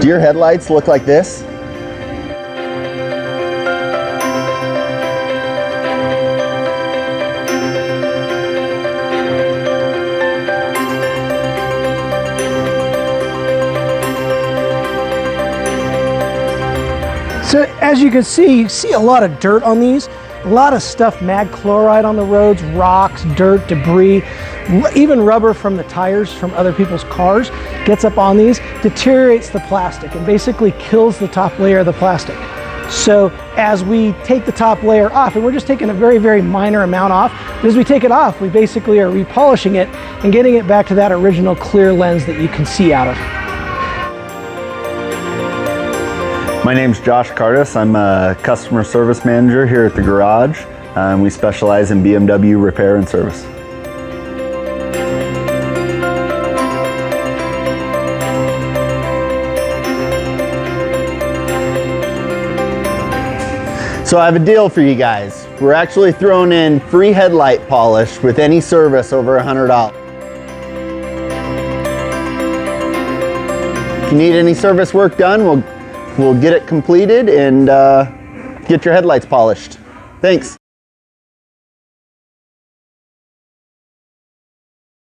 Do your headlights look like this? So as you can see, a lot of dirt on these, a lot of stuff, mag chloride on the roads, rocks, dirt, debris, even rubber from the tires from other people's cars gets up on these, deteriorates the plastic and basically kills the top layer of the plastic. So as we take the top layer off, and we're just taking a very, very minor amount off, but as we take it off, we basically are repolishing it and getting it back to that original clear lens that you can see out of. My name's Josh Cardis. I'm a customer service manager here at the garage. We specialize in BMW repair and service. So I have a deal for you guys. We're actually throwing in free headlight polish with any service over $100. If you need any service work done, we'll get it completed and get your headlights polished. Thanks.